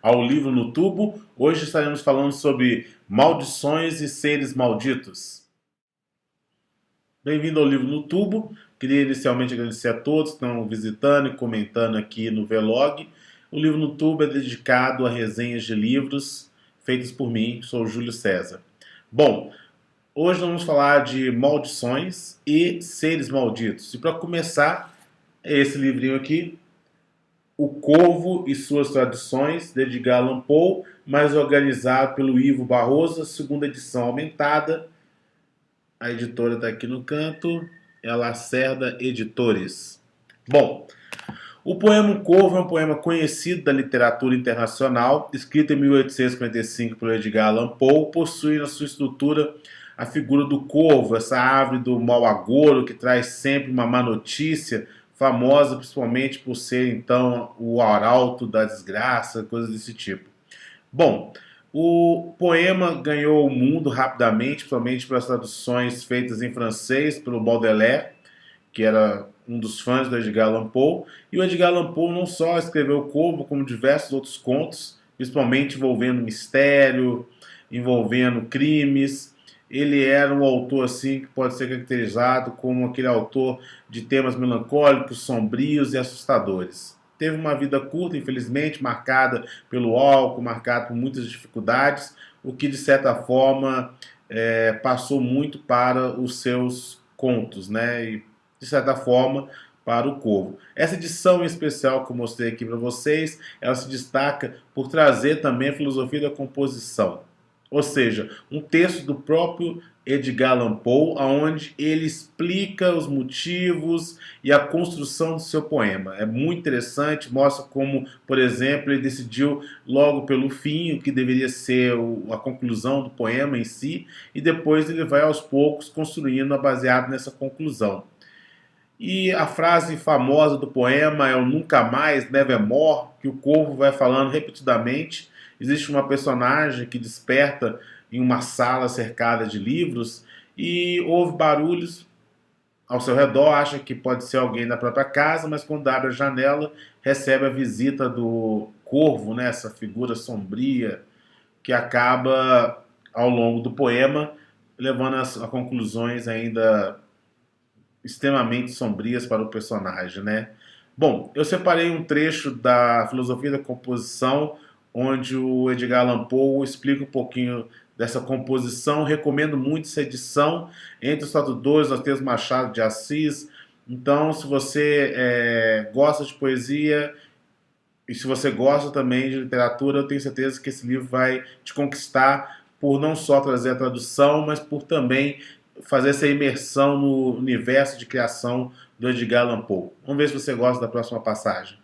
Ao livro no tubo. Hoje estaremos falando sobre maldições e seres malditos. Bem-vindo ao livro no tubo. Queria inicialmente agradecer a todos que estão visitando e comentando aqui no Vlog. O livro no tubo é dedicado a resenhas de livros feitas por mim, sou o Júlio César. Bom, hoje vamos falar de maldições e seres malditos. E para começar, é esse livrinho aqui, O Corvo e Suas Tradições, de Edgar Allan Poe, mais organizado pelo Ivo Barroso, segunda edição aumentada. A editora está aqui no canto, é a Lacerda Editores. Bom, o poema O Corvo é um poema conhecido da literatura internacional, escrito em 1845 por Edgar Allan Poe, possui na sua estrutura a figura do corvo, essa árvore do mau agouro que traz sempre uma má notícia, famosa principalmente por ser, então, o arauto da desgraça, coisas desse tipo. Bom, o poema ganhou o mundo rapidamente, principalmente pelas traduções feitas em francês pelo Baudelaire, que era um dos fãs do Edgar Allan Poe. E o Edgar Allan Poe não só escreveu O Corvo, como diversos outros contos, principalmente envolvendo mistério, envolvendo crimes. Ele era um autor assim que pode ser caracterizado como aquele autor de temas melancólicos, sombrios e assustadores. Teve uma vida curta, infelizmente, marcada pelo álcool, marcada por muitas dificuldades, o que de certa forma passou muito para os seus contos, né? E de certa forma para o Corvo. Essa edição especial que eu mostrei aqui para vocês, ela se destaca por trazer também a filosofia da composição. Ou seja, um texto do próprio Edgar Allan Poe, onde ele explica os motivos e a construção do seu poema. É muito interessante, mostra como, por exemplo, ele decidiu logo pelo fim, o que deveria ser a conclusão do poema em si, e depois ele vai aos poucos construindo baseado nessa conclusão. E a frase famosa do poema é o nunca mais, nevermore, que o Corvo vai falando repetidamente. Existe uma personagem que desperta em uma sala cercada de livros e ouve barulhos ao seu redor, acha que pode ser alguém da própria casa, mas quando abre a janela, recebe a visita do Corvo, né, essa figura sombria, que acaba, ao longo do poema, levando a conclusões ainda extremamente sombrias para o personagem, né? Bom, eu separei um trecho da filosofia da composição, onde o Edgar Allan Poe explica um pouquinho dessa composição. Recomendo muito essa edição. Entre os tradutores nós temos Machado de Assis. Então, se você gosta de poesia e se você gosta também de literatura, eu tenho certeza que esse livro vai te conquistar por não só trazer a tradução, mas por também fazer essa imersão no universo de criação do Edgar Allan Poe. Vamos ver se você gosta da próxima passagem.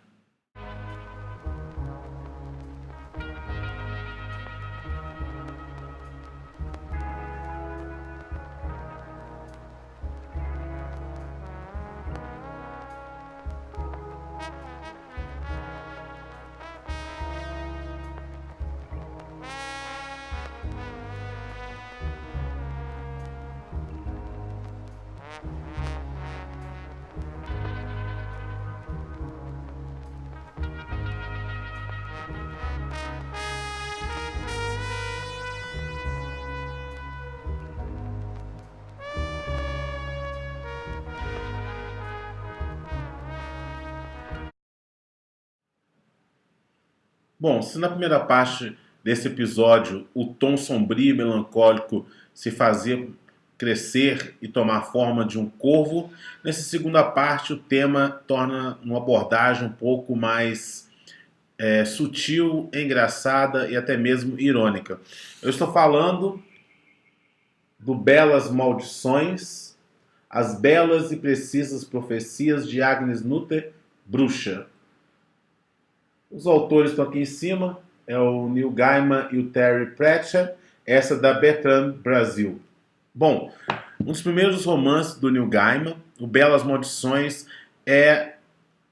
Bom, se na primeira parte desse episódio o tom sombrio e melancólico se fazia crescer e tomar forma de um corvo, nessa segunda parte o tema torna uma abordagem um pouco mais sutil, engraçada e até mesmo irônica. Eu estou falando do Belas Maldições, as belas e precisas profecias de Agnes Nutter, bruxa. Os autores estão aqui em cima, é o Neil Gaiman e o Terry Pratchett, essa da Bertrand Brasil. Bom, um dos primeiros romances do Neil Gaiman, o Belas Maldições, é,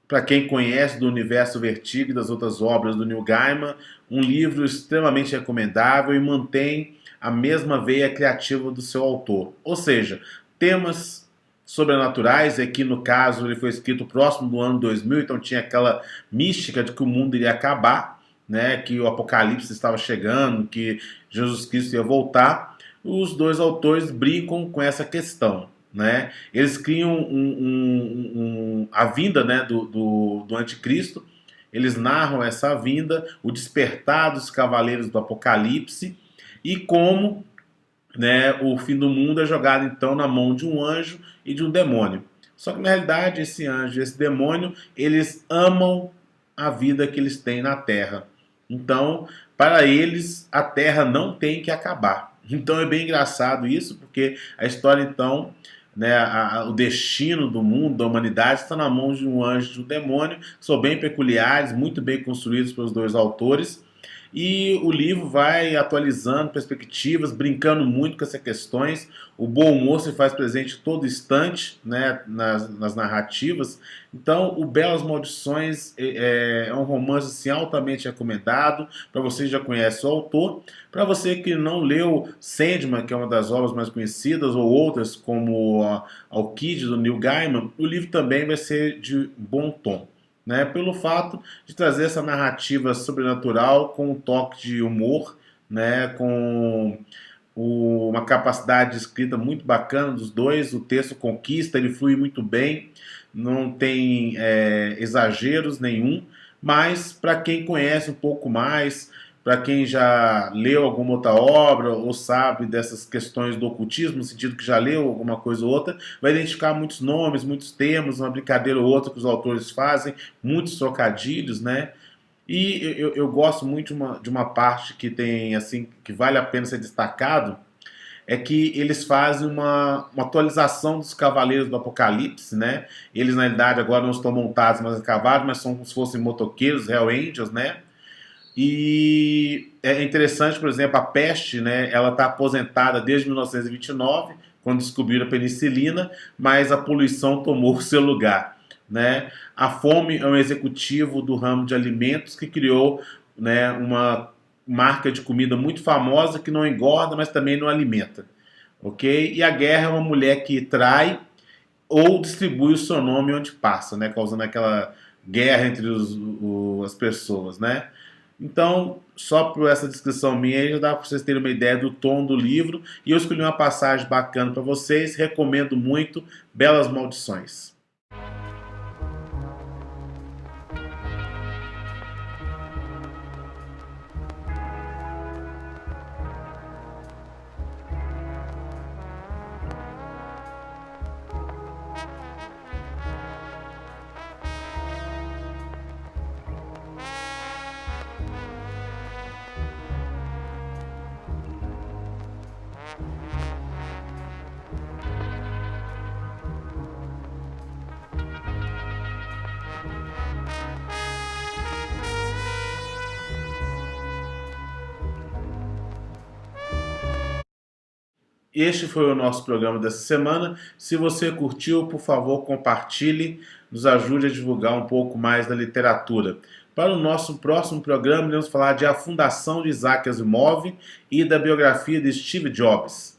para quem conhece do universo Vertigo e das outras obras do Neil Gaiman, um livro extremamente recomendável e mantém a mesma veia criativa do seu autor. Ou seja, temas sobrenaturais, aqui no caso ele foi escrito próximo do ano 2000, então tinha aquela mística de que o mundo iria acabar, né, que o Apocalipse estava chegando, que Jesus Cristo ia voltar, os dois autores brincam com essa questão. Né? Eles criam a vinda, né, do anticristo, eles narram essa vinda, o despertar dos cavaleiros do Apocalipse e como, né, o fim do mundo é jogado então na mão de um anjo e de um demônio. Só que na realidade esse anjo e esse demônio, eles amam a vida que eles têm na Terra. Então, para eles, a Terra não tem que acabar. Então é bem engraçado isso, porque a história então, né, o destino do mundo, da humanidade, está na mão de um anjo e de um demônio, que são bem peculiares, muito bem construídos pelos dois autores. E o livro vai atualizando perspectivas, brincando muito com essas questões. O bom humor se faz presente todo instante, né, nas narrativas. Então, o Belas Maldições é um romance assim, altamente recomendado. Para você que já conhece o autor. Para você que não leu Sandman, que é uma das obras mais conhecidas, ou outras como Alkid, do Neil Gaiman, o livro também vai ser de bom tom. Né, pelo fato de trazer essa narrativa sobrenatural com um toque de humor, né, com uma capacidade de escrita muito bacana dos dois. O texto conquista, ele flui muito bem, não tem exageros nenhum, mas para quem conhece um pouco mais, para quem já leu alguma outra obra ou sabe dessas questões do ocultismo, no sentido que já leu alguma coisa ou outra, vai identificar muitos nomes, muitos termos, uma brincadeira ou outra que os autores fazem, muitos trocadilhos, né? E eu gosto muito de uma parte que tem assim, que vale a pena ser destacado, é que eles fazem uma atualização dos Cavaleiros do Apocalipse, né? Eles, na realidade, agora não estão montados mais a cavalo, mas são como se fossem motoqueiros, Hell Angels, né? E é interessante, por exemplo, a peste, né, ela está aposentada desde 1929, quando descobriram a penicilina, mas a poluição tomou o seu lugar. Né? A fome é um executivo do ramo de alimentos que criou, né, uma marca de comida muito famosa que não engorda, mas também não alimenta. Okay? E a guerra é uma mulher que trai ou distribui o seu nome onde passa, né, causando aquela guerra entre as pessoas, né? Então, só por essa descrição minha aí já dá para vocês terem uma ideia do tom do livro. E eu escolhi uma passagem bacana para vocês. Recomendo muito. Belas Maldições. Este foi o nosso programa dessa semana. Se você curtiu, por favor, compartilhe, nos ajude a divulgar um pouco mais da literatura. Para o nosso próximo programa, iremos falar de A Fundação de Isaac Asimov e da biografia de Steve Jobs.